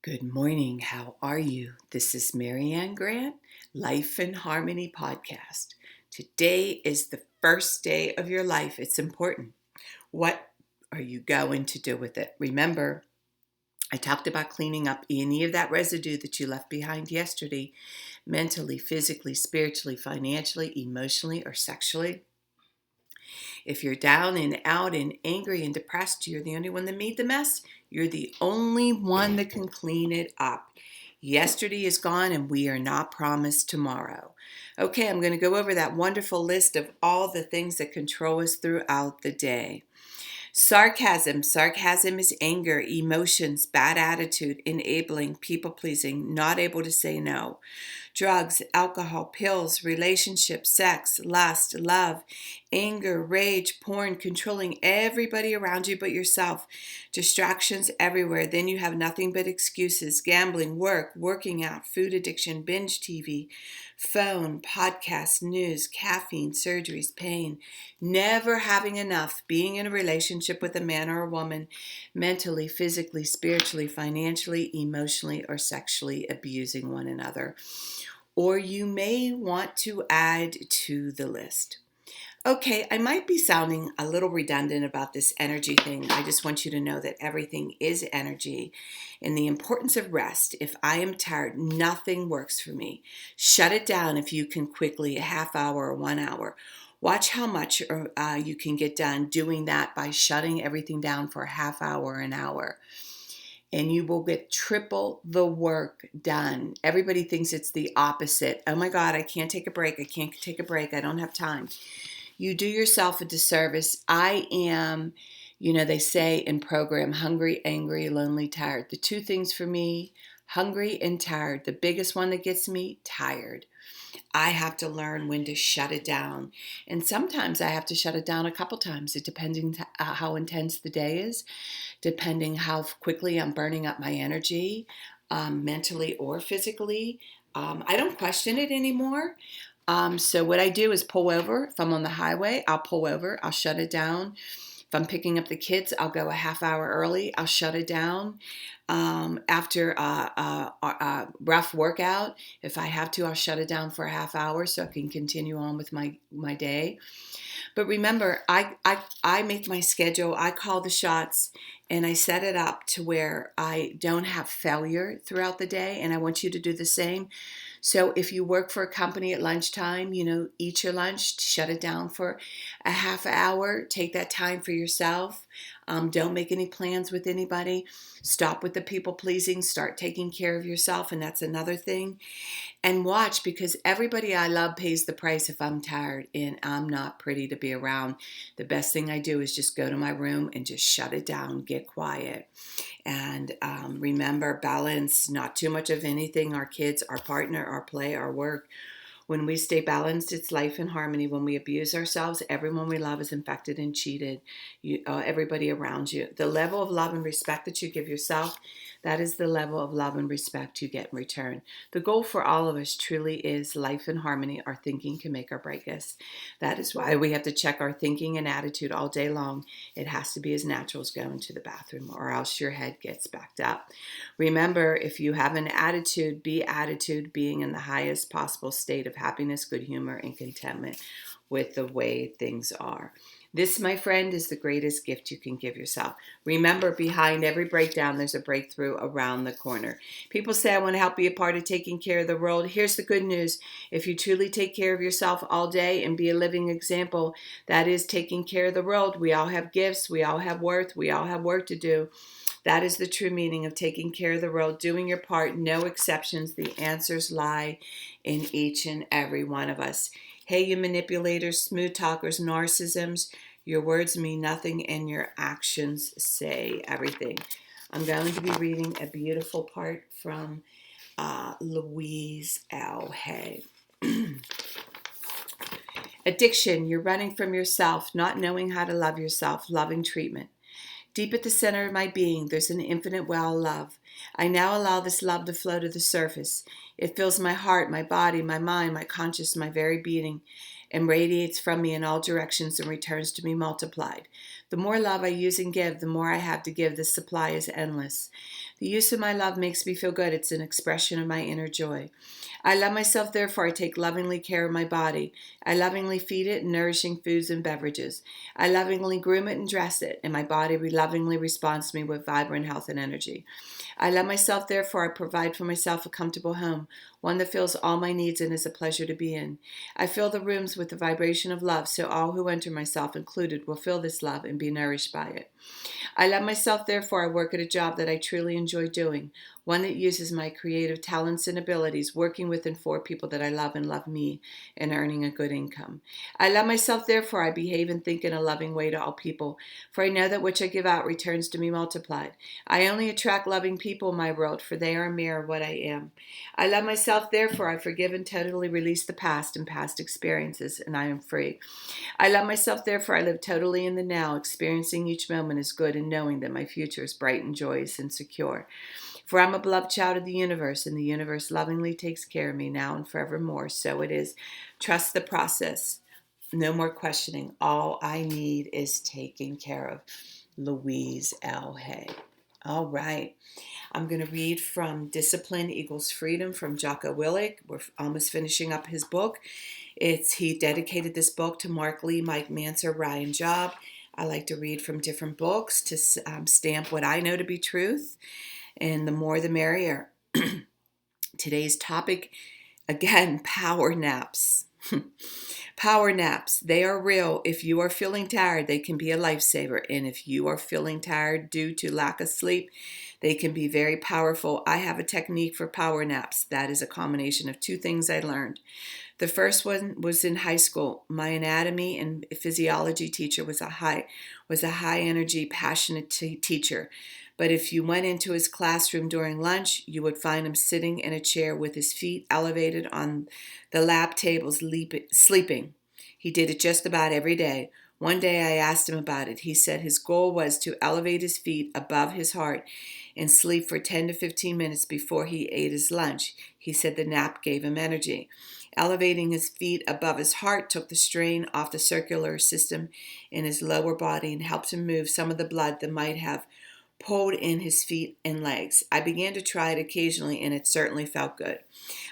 Good morning. How are you? This is Marianne Grant, Life in Harmony podcast. Today is the first day of your life. It's important. What are you going to do with it? Remember, I talked about cleaning up any of that residue that you left behind yesterday, mentally, physically, spiritually, financially, emotionally, or sexually. If you're down and out and angry and depressed, you're the only one that made the mess. You're the only one that can clean it up. Yesterday is gone and we are not promised tomorrow. Okay, I'm going to go over that wonderful list of all the things that control us throughout the day. Sarcasm. Sarcasm is anger, emotions, bad attitude, enabling, people pleasing, not able to say no. Drugs, alcohol, pills, relationships, sex, lust, love, anger, rage, porn, controlling everybody around you but yourself. Distractions everywhere. Then you have nothing but excuses. Gambling, work, working out, food addiction, binge TV, phone, podcasts, news, caffeine, surgeries, pain. Never having enough. Being in a relationship with a man or a woman, mentally, physically, spiritually, financially, emotionally, or sexually abusing one another. Or you may want to add to the list. Okay, I might be sounding a little redundant about this energy thing. I just want you to know that everything is energy and the importance of rest. If I am tired, nothing works for me. Shut it down if you can quickly, a half hour or 1 hour. Watch how much you can get done doing that by shutting everything down for a half hour, an hour. And you will get triple the work done. Everybody thinks it's the opposite. Oh my God, I can't take a break. I can't take a break. I don't have time. You do yourself a disservice. I am, they say in program, hungry, angry, lonely, tired. The two things for me, hungry and tired. The biggest one that gets me, tired. I have to learn when to shut it down. And sometimes I have to shut it down a couple times, depending how intense the day is, depending how quickly I'm burning up my energy, mentally or physically. I don't question it anymore. So what I do is pull over. If I'm on the highway, I'll pull over. I'll shut it down. If I'm picking up the kids, I'll go a half hour early. I'll shut it down. After a rough workout, if I have to, I'll shut it down for a half hour so I can continue on with my day. But remember, I make my schedule. I call the shots, and I set it up to where I don't have failure throughout the day. And I want you to do the same. So if you work for a company at lunchtime, eat your lunch, shut it down for a half hour, take that time for yourself. Don't make any plans with anybody. Stop with the people pleasing, start taking care of yourself. And that's another thing. And watch, because everybody I love pays the price if I'm tired and I'm not pretty to be around. The best thing I do is just go to my room and just shut it down, get quiet. And remember, balance, not too much of anything, our kids, our partner, our play, our work. When we stay balanced, it's life in harmony. When we abuse ourselves, everyone we love is infected and cheated. Everybody around you. The level of love and respect that you give yourself, that is the level of love and respect you get in return. The goal for all of us truly is life in harmony. Our thinking can make or break us. That is why we have to check our thinking and attitude all day long. It has to be as natural as going to the bathroom, or else your head gets backed up. Remember, if you have an attitude, be attitude, being in the highest possible state of happiness, good humor, and contentment with the way things are. This, my friend, is the greatest gift you can give yourself. Remember, behind every breakdown, there's a breakthrough around the corner. People say, I want to help be a part of taking care of the world. Here's the good news. If you truly take care of yourself all day and be a living example, that is taking care of the world. We all have gifts. We all have worth. We all have work to do. That is the true meaning of taking care of the world, doing your part, no exceptions. The answers lie in each and every one of us. Hey, you manipulators, smooth talkers, narcissisms, your words mean nothing and your actions say everything. I'm going to be reading a beautiful part from Louise L. Hay. Addiction, you're running from yourself, not knowing how to love yourself, loving treatment. Deep at the center of my being, there's an infinite well of love. I now allow this love to flow to the surface. It fills my heart, my body, my mind, my conscious, my very being, and radiates from me in all directions and returns to me multiplied. The more love I use and give, the more I have to give. The supply is endless. The use of my love makes me feel good. It's an expression of my inner joy. I love myself, therefore I take lovingly care of my body. I lovingly feed it nourishing foods and beverages. I lovingly groom it and dress it, and my body lovingly responds to me with vibrant health and energy. I love myself, therefore I provide for myself a comfortable home, one that fills all my needs and is a pleasure to be in. I fill the rooms with the vibration of love, so all who enter, myself included, will feel this love and be nourished by it. I love myself, therefore I work at a job that I truly enjoy doing, one that uses my creative talents and abilities, working with and for people that I love and love me, and earning a good income. I love myself, therefore I behave and think in a loving way to all people, for I know that which I give out returns to me multiplied. I only attract loving people in my world, for they are a mirror of what I am. I love myself, therefore I forgive and totally release the past and past experiences, and I am free. I love myself, therefore I live totally in the now, experiencing each moment as good and knowing that my future is bright and joyous and secure. For I'm a beloved child of the universe, and the universe lovingly takes care of me now and forevermore. So it is. Trust the process. No more questioning. All I need is taken care of. Louise L. Hay. All right. I'm going to read from Discipline Equals Freedom from Jocko Willink. We're almost finishing up his book. He dedicated this book to Mark Lee, Mike Manser, Ryan Job. I like to read from different books to stamp what I know to be truth, and the more the merrier. Today's topic, again, power naps. Power naps, they are real. If you are feeling tired, they can be a lifesaver. And if you are feeling tired due to lack of sleep, they can be very powerful. I have a technique for power naps. That is a combination of two things I learned. The first one was in high school. My anatomy and physiology teacher was a high energy, passionate teacher. But if you went into his classroom during lunch, you would find him sitting in a chair with his feet elevated on the lab tables, sleeping. He did it just about every day. One day I asked him about it. He said his goal was to elevate his feet above his heart and sleep for 10 to 15 minutes before he ate his lunch. He said the nap gave him energy. Elevating his feet above his heart took the strain off the circular system in his lower body and helped him move some of the blood that might have pulled in his feet and legs. I began to try it occasionally, and it certainly felt good.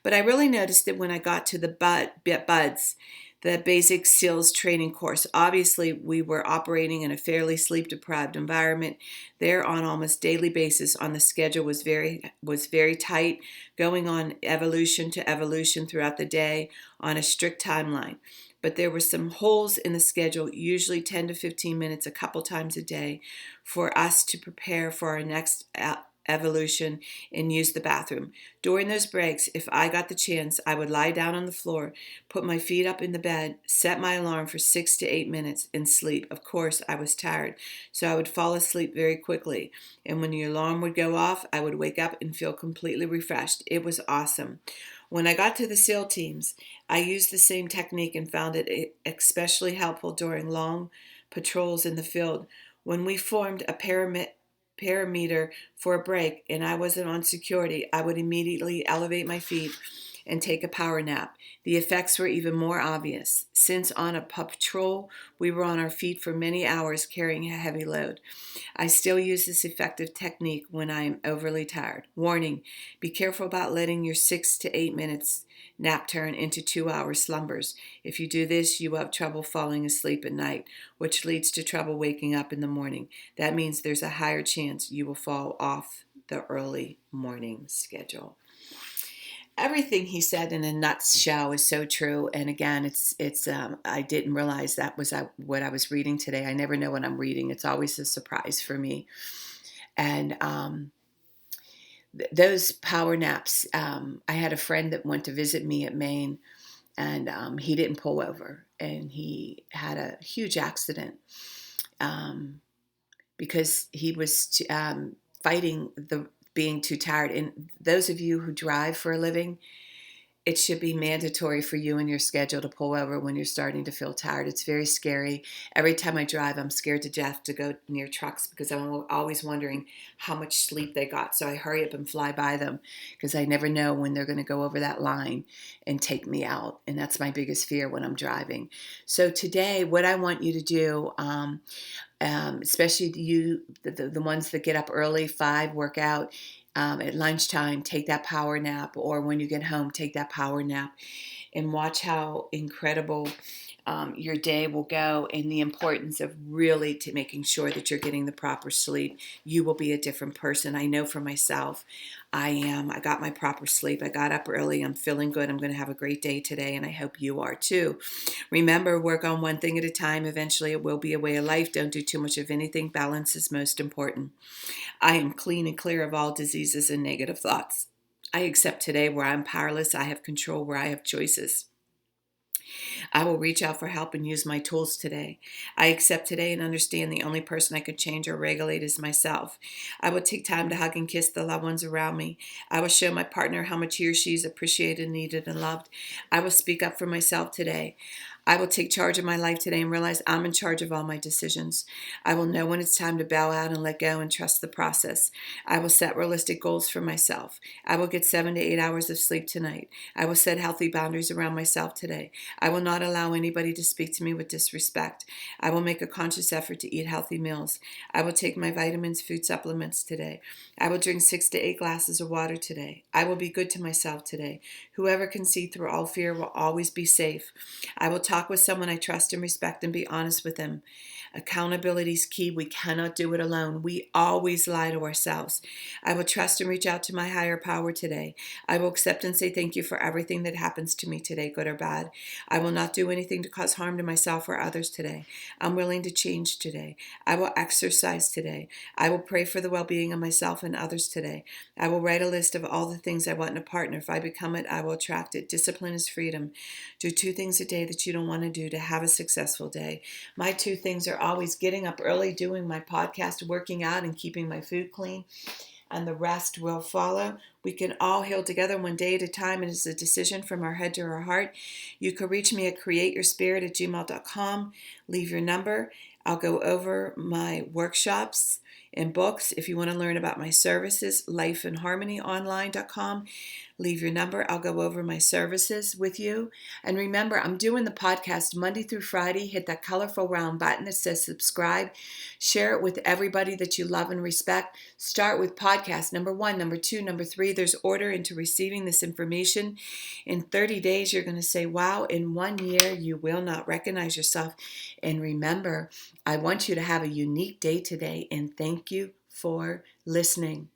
But I really noticed it when I got to the BUDS, the Basic SEALs training course. Obviously, we were operating in a fairly sleep-deprived environment. There, on almost daily basis, on the schedule was very tight, going on evolution to evolution throughout the day on a strict timeline. But there were some holes in the schedule, usually 10 to 15 minutes a couple times a day, for us to prepare for our next evolution and use the bathroom. During those breaks, if I got the chance, I would lie down on the floor, put my feet up in the bed, set my alarm for 6 to 8 minutes, and sleep. Of course, I was tired, so I would fall asleep very quickly. And when the alarm would go off, I would wake up and feel completely refreshed. It was awesome. When I got to the SEAL teams, I used the same technique and found it especially helpful during long patrols in the field. When we formed a perimeter for a break and I wasn't on security, I would immediately elevate my feet and take a power nap. The effects were even more obvious. Since on a patrol, we were on our feet for many hours carrying a heavy load. I still use this effective technique when I am overly tired. Warning, be careful about letting your 6 to 8 minutes nap turn into 2-hour slumbers. If you do this, you will have trouble falling asleep at night, which leads to trouble waking up in the morning. That means there's a higher chance you will fall off the early morning schedule. Everything he said in a nutshell is so true. And again, it's I didn't realize that was what I was reading today. I never know what I'm reading. It's always a surprise for me. And those power naps, I had a friend that went to visit me at Maine, and he didn't pull over, and he had a huge accident because he was fighting the being too tired. And those of you who drive for a living, it should be mandatory for you and your schedule to pull over when you're starting to feel tired. It's very scary. Every time I drive, I'm scared to death to go near trucks because I'm always wondering how much sleep they got. So I hurry up and fly by them because I never know when they're going to go over that line and take me out. And that's my biggest fear when I'm driving. So today, what I want you to do, especially the ones that get up early, 5, work out. At lunchtime, take that power nap, or when you get home, take that power nap, and watch how incredible your day will go, and the importance of really to making sure that you're getting the proper sleep. You will be a different person. I know for myself, I am. I got my proper sleep. I got up early. I'm feeling good. I'm going to have a great day today, and I hope you are too. Remember, work on one thing at a time. Eventually, it will be a way of life. Don't do too much of anything. Balance is most important. I am clean and clear of all diseases and negative thoughts. I accept today where I'm powerless. I have control where I have choices. I will reach out for help and use my tools today. I accept today and understand the only person I could change or regulate is myself. I will take time to hug and kiss the loved ones around me. I will show my partner how much he or she is appreciated, needed, and loved. I will speak up for myself today. I will take charge of my life today and realize I'm in charge of all my decisions. I will know when it's time to bow out and let go and trust the process. I will set realistic goals for myself. I will get 7 to 8 hours of sleep tonight. I will set healthy boundaries around myself today. I will not allow anybody to speak to me with disrespect. I will make a conscious effort to eat healthy meals. I will take my vitamins, food supplements today. I will drink 6 to 8 glasses of water today. I will be good to myself today. Whoever can see through all fear will always be safe. I will talk with someone I trust and respect and be honest with them. Accountability is key. We cannot do it alone. We always lie to ourselves. I will trust and reach out to my higher power today. I will accept and say thank you for everything that happens to me today, good or bad. I will not do anything to cause harm to myself or others today. I'm willing to change today. I will exercise today. I will pray for the well-being of myself and others today. I will write a list of all the things I want in a partner. If I become it, I will attract it. Discipline is freedom. Do 2 things a day that you don't want to do to have a successful day. My 2 things are always getting up early, doing my podcast, working out, and keeping my food clean, and the rest will follow. We can all heal together one day at a time. It is a decision from our head to our heart. You can reach me at createyourspirit@gmail.com. Leave your number. I'll go over my workshops and books. If you want to learn about my services, lifeandharmonyonline.com. Leave your number. I'll go over my services with you. And remember, I'm doing the podcast Monday through Friday. Hit that colorful round button that says subscribe. Share it with everybody that you love and respect. Start with podcast number 1, number 2, number 3. There's order into receiving this information. In 30 days, you're going to say, wow. In 1 year, you will not recognize yourself. And remember, I want you to have a unique day today. And thank you for listening.